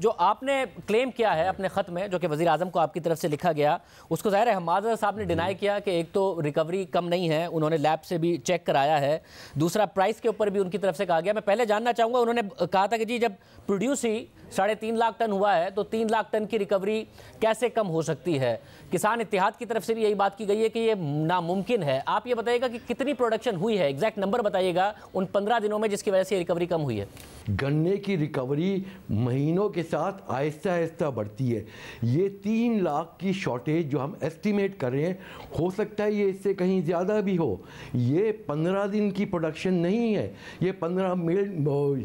जो आपने क्लेम किया है अपने खत में, जो कि वज़ीर आज़म को आपकी तरफ से लिखा गया, उसको ज़ाहिर है हम्माद साहब ने डिनाई किया कि एक तो रिकवरी कम नहीं है, उन्होंने लैब से भी चेक कराया है, दूसरा प्राइस के ऊपर भी उनकी तरफ से कहा गया। मैं पहले जानना चाहूँगा, उन्होंने कहा था कि जी जब प्रोड्यूस ही 3.5 लाख टन हुआ है तो 3 लाख टन की रिकवरी कैसे कम हो सकती है। किसान इत्तेहाद की तरफ से भी यही बात की गई है कि ये नामुमकिन है। आप ये बताइएगा कि कितनी प्रोडक्शन हुई है, एग्जैक्ट नंबर बताइएगा उन 15 दिनों में जिसकी वजह से रिकवरी कम हुई है। गन्ने की रिकवरी महीनों के साथ आहिस्ता आहिस्ता बढ़ती है। ये 3 लाख की शॉर्टेज जो हम एस्टिमेट कर रहे हैं, हो सकता है ये इससे कहीं ज़्यादा भी हो। ये 15 दिन की प्रोडक्शन नहीं है, ये 15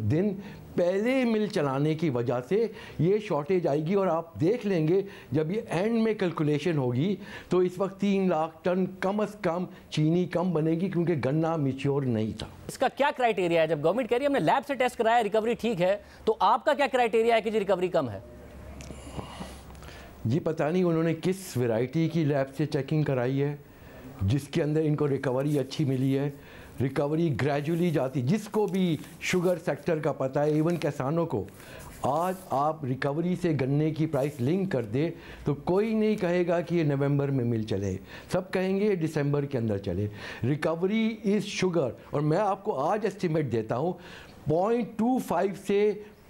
दिन पहले मिल चलाने की वजह से ये शॉर्टेज आएगी। और आप देख लेंगे जब ये एंड में कैलकुलेशन होगी तो इस वक्त 3 लाख टन कम से कम चीनी कम बनेगी, क्योंकि गन्ना मैच्योर नहीं था। इसका क्या क्राइटेरिया है? जब गवर्नमेंट कह रही है हमने लैब से टेस्ट कराया, रिकवरी ठीक है, तो आपका क्या क्राइटेरिया है कि जी रिकवरी कम है? जी पता नहीं उन्होंने किस वैरायटी की लैब से चेकिंग कराई है जिसके अंदर इनको रिकवरी अच्छी मिली है। रिकवरी ग्रेजुअली जाती, जिसको भी शुगर सेक्टर का पता है, इवन किसानों को, आज आप रिकवरी से गन्ने की प्राइस लिंक कर दे तो कोई नहीं कहेगा कि ये नवंबर में मिल चले, सब कहेंगे ये दिसंबर के अंदर चले। Recovery is sugar. और मैं आपको आज एस्टिमेट देता हूँ 0.25 से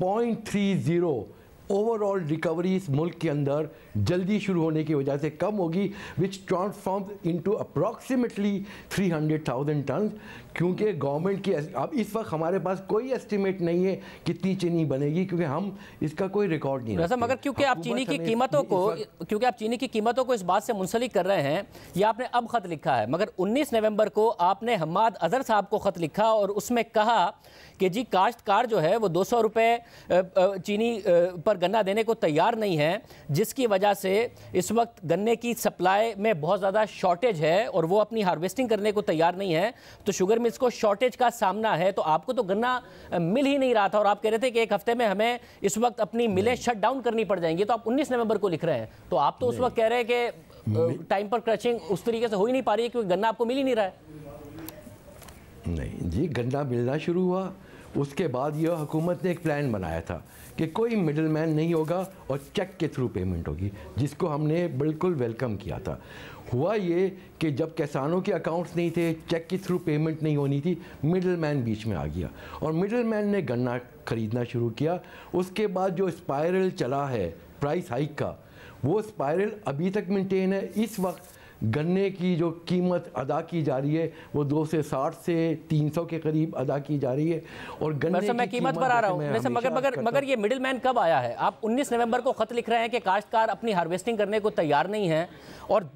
0.30 ओवरऑल रिकवरी इस मुल्क के अंदर जल्दी शुरू होने की वजह से कम होगी, विच ट्रांसफॉर्म्स इनटू अप्रॉक्सीमेटली 300,000 टन। क्योंकि गवर्नमेंट की अब इस वक्त हमारे पास कोई एस्टिमेट नहीं है कितनी चीनी बनेगी, क्योंकि हम इसका कोई रिकॉर्ड नहीं रखते। मगर क्योंकि आप चीनी की कीमतों को इस बात से मुंसलिक कर रहे हैं, ये आपने अब खत लिखा है, मगर 19 नवंबर को आपने हम्माद अजहर साहब को खत लिखा और उसमें कहा कि जी काश्तकार जो है वो 200 रुपये चीनी पर गन्ना देने को तैयार नहीं है, जिसकी वजह से इस वक्त गन्ने की सप्लाई में बहुत ज़्यादा शॉर्टेज है और वो अपनी हार्वेस्टिंग करने को तैयार नहीं है। तो शुगर मिल्स को शॉर्टेज का सामना है, तो आपको तो गन्ना मिल ही नहीं रहा था और आप कह रहे थे कि एक हफ्ते में हमें इस वक्त अपनी मिलें शट डाउन करनी पड़ जाएंगी। तो आप 19 नवंबर को लिख रहे हैं, तो आप तो उस वक्त कह रहे हैं कि टाइम पर क्रशिंग उस तरीके से हो ही नहीं पा रही है क्योंकि गन्ना आपको मिल ही नहीं रहा है। नहीं जी, गन्ना मिलना शुरू हुआ, उसके बाद यह हुकूमत ने एक प्लान बनाया था कि कोई मिडिल मैन नहीं होगा और चेक के थ्रू पेमेंट होगी, जिसको हमने बिल्कुल वेलकम किया था। हुआ ये कि जब किसानों के अकाउंट्स नहीं थे, चेक के थ्रू पेमेंट नहीं होनी थी, मिडिल मैन बीच में आ गया और मिडिल मैन ने गन्ना ख़रीदना शुरू किया। उसके बाद जो स्पायरल चला है प्राइस हाइक का, वो स्पायरल अभी तक मेंटेन है। इस वक्त गन्ने की जो कीमत अदा की जा रही है वो 260 से 300 के करीब अदा की जा रही है। और गन्ने मैं कीमत पर आ रहा हूँ, मगर ये मिडिल मैन कब आया है? आप 19 नवंबर को खत लिख रहे हैं कि काश्तकार अपनी हार्वेस्टिंग करने को तैयार नहीं है और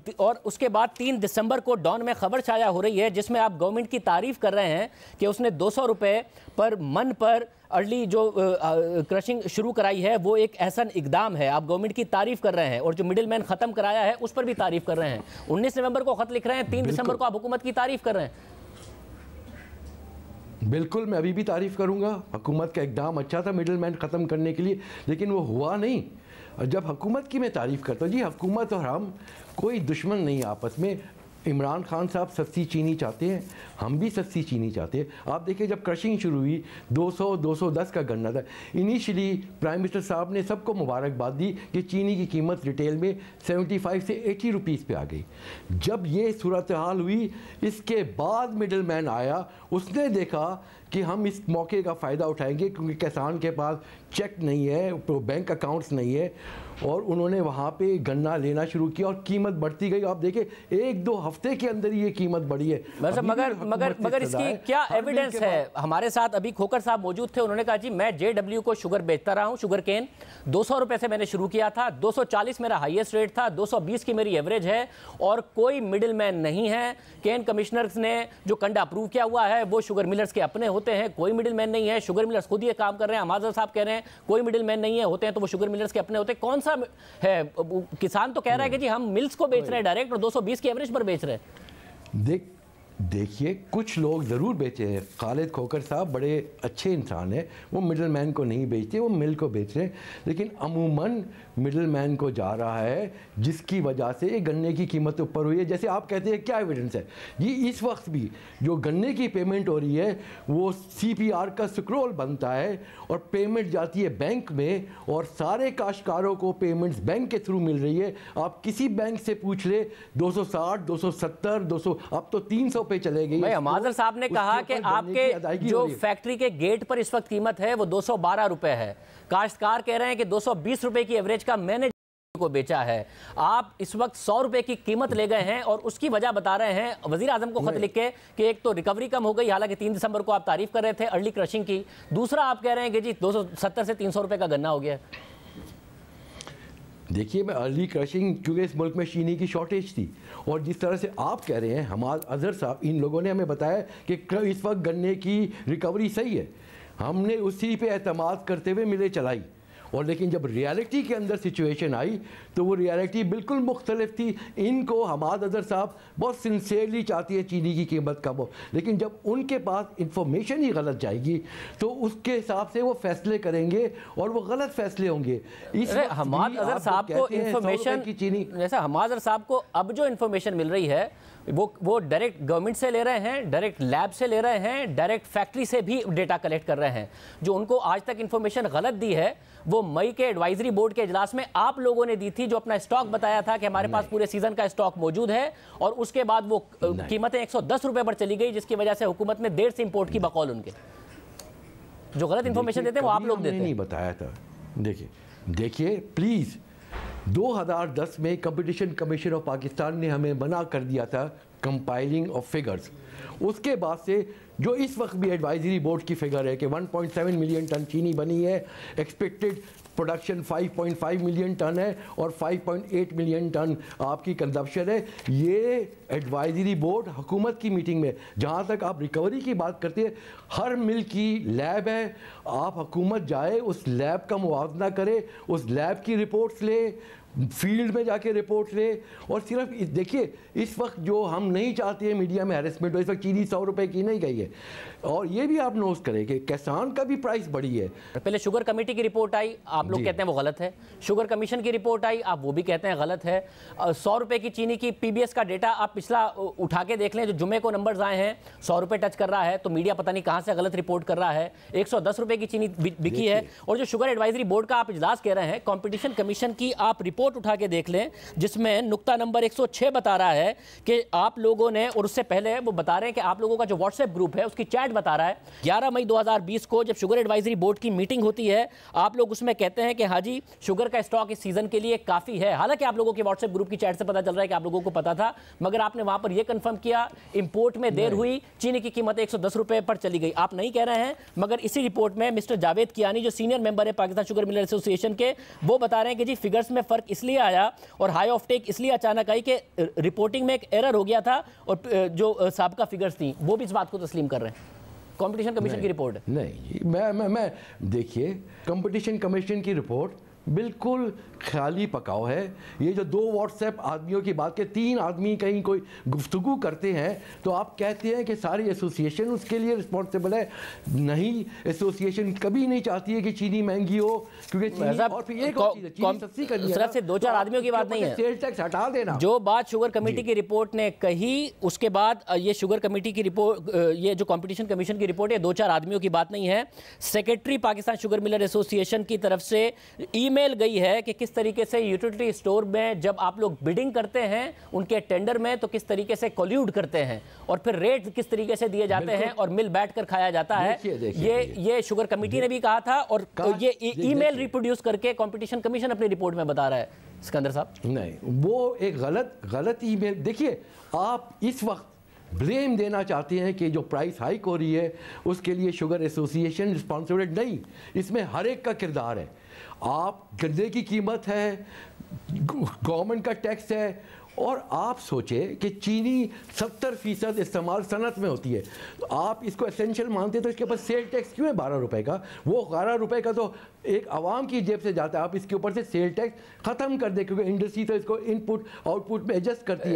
उसके बाद 3 दिसंबर को डॉन में खबर छाया हो रही है जिसमें आप गवर्नमेंट की तारीफ कर रहे हैं कि उसने 200 रुपये पर मन पर अर्ली जो क्रशिंग शुरू कराई है वो एक एहसन इकदाम है, आप गवर्नमेंट की तारीफ कर रहे हैं और जो मिडिल मैन ख़त्म कराया है उस पर भी तारीफ कर रहे हैं। 19 नवंबर को खत लिख रहे हैं, 3 दिसंबर को आप हुकूमत की तारीफ कर रहे हैं। बिल्कुल, मैं अभी भी तारीफ करूंगा। हुकूमत का इकदाम अच्छा था मिडिल मैन ख़त्म करने के लिए, लेकिन वो हुआ नहीं। और जब हुकूमत की मैं तारीफ़ करता हूँ, जी हुकूमत और हम कोई दुश्मन नहीं आपस में। इमरान खान साहब सस्ती चीनी चाहते हैं, हम भी सस्ती चीनी चाहते हैं। आप देखिए जब क्रशिंग शुरू हुई 200-210 का गन्ना था। इनिशियली प्राइम मिनिस्टर साहब ने सबको मुबारकबाद दी कि चीनी की कीमत रिटेल में 75 से 80 रुपीज़ पे आ गई। जब ये सूरत हाल हुई, इसके बाद मिडिल मैन आया, उसने देखा कि हम इस मौके का फ़ायदा उठाएंगे क्योंकि किसान के पास चेक नहीं है, बैंक अकाउंट्स नहीं है, और उन्होंने वहाँ पे गन्ना लेना शुरू किया और कीमत बढ़ती गई। आप देखें 1-2 हफ्ते के अंदर ये कीमत बढ़ी है। मगर इसकी क्या एविडेंस है? हमारे साथ अभी खोकर साहब मौजूद थे, उन्होंने कहा जी मैं JW को शुगर बेचता रहा हूँ, शुगर केन 200 रुपये से मैंने शुरू किया था, 240 मेरा हाईएस्ट रेट था, 220 की मेरी एवरेज है और कोई मिडिल मैन नहीं है। केन कमिश्नर्स ने जो कंडा अप्रूव किया हुआ है वो शुगर मिलर्स के अपने होते हैं, कोई मिडिल मैन नहीं है। शुगर मिलर्स खुद ये काम कर रहे हैं, हमाद साहब कह रहे हैं कोई मिडिल मैन नहीं है, होते हैं तो वो शुगर मिलर्स के अपने होते हैं। कौन सा है? किसान तो कह रहा है कि जी हम मिल्स को बेच रहे हैं डायरेक्ट और 220 की एवरेज पर बेच रहे हैं। देखिए, कुछ लोग ज़रूर बेचे हैं। खालिद खोकर साहब बड़े अच्छे इंसान हैं, वो मिडल मैन को नहीं बेचते, वो मिल को बेच रहे हैं। लेकिन अमूमन मिडल मैन को जा रहा है, जिसकी वजह से ये गन्ने की कीमत ऊपर हुई है। जैसे आप कहते हैं क्या एविडेंस है जी, इस वक्त भी जो गन्ने की पेमेंट हो रही है वो CPR का स्क्रॉल बनता है और पेमेंट जाती है बैंक में, और सारे काश्तकारों को पेमेंट्स बैंक के थ्रू मिल रही है। आप किसी बैंक से पूछ ले, 260, 270, 200, अब तो 300 पे चले गई। भाई हमाजर साहब ने कहा कि आपके जो फैक्ट्री के गेट पर इस वक्त कीमत है वो 212 रुपए है। काश्तकार कह रहे हैं कि 220 रुपए की एवरेज का मैंने को बेचा है। आप इस वक्त 100 रुपए की कीमत ले गए हैं और उसकी वजह बता रहे हैं वजीर आजम को खत लिख के कि एक तो रिकवरी कम हो गई, हालांकि 3 दिसंबर को आप तारीफ कर रहे थे अर्ली क्रशिंग की। दूसरा आप कह रहे हैं कि जी 270 से 300 रुपए का गन्ना हो गया है। देखिए, मैं अर्ली क्रशिंग, क्योंकि इस मुल्क में चीनी की शॉर्टेज थी, और जिस तरह से आप कह रहे हैं, हमाद अजहर साहब, इन लोगों ने हमें बताया कि इस वक्त गन्ने की रिकवरी सही है। हमने उसी पे एतमाद करते हुए मिलें चलाई, और लेकिन जब रियलिटी के अंदर सिचुएशन आई तो वो रियलिटी बिल्कुल मुख्तलिफ थी। इनको हमाद अजहर साहब बहुत सिंसियरली चाहती है चीनी की कीमत कम हो, लेकिन जब उनके पास इंफॉर्मेशन ही गलत जाएगी तो उसके हिसाब से वो फैसले करेंगे और वो गलत फैसले होंगे। इस हमाद अजहर साहब को इंफॉर्मेशन की चीनी, जैसा हमाद अजहर साहब को अब जो इंफॉर्मेशन मिल रही है वो डायरेक्ट गवर्नमेंट से ले रहे हैं, डायरेक्ट लैब से ले रहे हैं, डायरेक्ट फैक्ट्री से भी डेटा कलेक्ट कर रहे हैं। जो उनको आज तक इंफॉर्मेशन गलत दी है वो मई के एडवाइजरी बोर्ड के इजलास में आप लोगों ने दी थी, जो अपना स्टॉक बताया था कि हमारे पास पूरे सीजन का स्टॉक मौजूद है, और उसके बाद वो कीमतें 110 रुपए पर चली गई, जिसकी वजह से हुकूमत ने देर से इंपोर्ट की बकौल उनके। जो गलत इंफॉर्मेशन देते हैं वो आप लोग देते हैं। नहीं बताया था। देखिए प्लीज, 2010 में कंपटीशन कमीशन ऑफ पाकिस्तान ने हमें मना कर दिया था कंपाइलिंग ऑफ फिगर्स। उसके बाद से जो इस वक्त भी एडवाइजरी बोर्ड की फिगर है कि 1.7 मिलियन टन चीनी बनी है, एक्सपेक्टेड प्रोडक्शन 5.5 मिलियन टन है और 5.8 मिलियन टन आपकी कंजप्शन है। ये एडवाइजरी बोर्ड हुकूमत की मीटिंग में, जहाँ तक आप रिकवरी की बात करते हैं, हर मिल की लैब है, आप हुकूमत जाए उस लैब का मुआवजा करे, उस लैब की रिपोर्ट्स ले, फील्ड में जाके रिपोर्ट ले। और सिर्फ देखिए, इस वक्त जो हम नहीं चाहते हैं मीडिया में हैरेसमेंट हो, इस वक्त चीनी 100 रुपए की नहीं गई है। और ये भी आप नोट करें कि किसान का भी प्राइस बढ़ी है। पहले शुगर कमेटी की रिपोर्ट आई, आप लोग कहते हैं वो गलत है। शुगर कमीशन की रिपोर्ट आई, आप वो भी कहते हैं गलत है। 100 रुपए की चीनी की PBS का डेटा आप पिछला उठा के देख लें, जो जुमे को नंबर्स आए हैं 100 रुपए टच कर रहा है, तो मीडिया पता नहीं कहाँ से गलत रिपोर्ट कर रहा है। 110 रुपए की चीनी बिकी है। और जो शुगर एडवाइजरी बोर्ड का आप इजलास कह रहे हैं, कॉम्पिटिशन कमीशन की आप रिपोर्ट उठा के देख लें, जिसमें नुक्ता नंबर 106 बता रहा है कि आप लोगों ने, और उससे पहले वो बता रहे हैं कि आप लोगों का जो व्हाट्सएप ग्रुप है उसकी चैट बता रहा है 11 मई 2020 को जब शुगर एडवाइजरी बोर्ड की मीटिंग होती है, आप लोग उसमें कहते हैं कि हाँ जी शुगर का स्टॉक इस सीजन के लिए काफी है। हालांकि आप लोगों के व्हाट्सएप ग्रुप की चैट से पता चल रहा है कि आप लोगों को पता था, मगर आपने वहां पर यह कंफर्म किया इंपोर्ट में देर हुई, चीनी की कीमत 110 रुपए पर चली गई। आप नहीं कह रहे हैं, मगर इसी रिपोर्ट में मिस्टर जावेद कियानी जो सीनियर मेंबर है पाकिस्तान शुगर मिलर एसोसिएशन के, वो बता रहे हैं कि जी फिगर्स में फर्क इसलिए आया और हाई ऑफ टेक इसलिए अचानक आई कि रिपोर्टिंग में एक एरर हो गया था, और जो साबका फिगर्स थी वो भी इस बात को तस्लीम कर रहे हैं। कंपटीशन कमीशन की रिपोर्ट है। नहीं, मैं देखिए, कंपटीशन कमीशन की रिपोर्ट बिल्कुल ख्याली पकाओ है। ये जो 2 व्हाट्सएप आदमियों की बात के 3 आदमी कहीं कोई गुफ्तगू करते हैं तो आप कहते हैं कि सारी एसोसिएशन उसके लिए रिस्पॉन्सिबल है। नहीं, एसोसिएशन कभी नहीं चाहती है कि चीनी महंगी हो, क्योंकि चीनी, और फिर एक और चीज़ है, चीनी सस्ती करनी है। सिर्फ से 2-4 आदमियों की बात नहीं है, सेल टैक्स हटा देना। जो बात शुगर कमेटी की रिपोर्ट ने कही, उसके बाद ये शुगर कमेटी की रिपोर्ट, ये जो कंपटीशन कमीशन की रिपोर्ट है, 2-4 आदमियों की बात नहीं है। Secretary Pakistan sugar Miller association की तरफ से ईमेल गई है कि किस तरीके से यूटिलिटी स्टोर में जब आप लोग बिडिंग करते हैं उनके टेंडर में, तो किस तरीके से कोल्यूड करते हैं और फिर रेट किस तरीके से दिए जाते हैं और मिल बैठकर खाया जाता है। ये शुगर कमेटी ने भी कहा था, और ये ईमेल रिप्रोड्यूस करके कंपटीशन कमीशन अपनी रिपोर्ट में बता रहा है। सिकंदर साहब, नहीं, वो एक गलत ईमेल। देखिए, आप इस वक्त ब्लेम देना चाहते हैं कि जो प्राइस हाइक हो रही है उसके लिए शुगर एसोसिएशन रिस्पॉन्सिबल नहीं, इसमें हर एक का किरदार है। आप गन्ने की कीमत है, गवर्नमेंट का टैक्स है, और आप सोचें कि चीनी 70% इस्तेमाल सनत में होती है, तो आप इसको एसेंशियल मानते हैं, तो इसके ऊपर सेल टैक्स क्यों है 12 रुपए का? वो 12 रुपए का तो एक आवाम की जेब से जाता है, आप इसके ऊपर से सेल टैक्स ख़त्म कर दें, क्योंकि इंडस्ट्री तो इसको इनपुट आउटपुट में एडजस्ट करती है।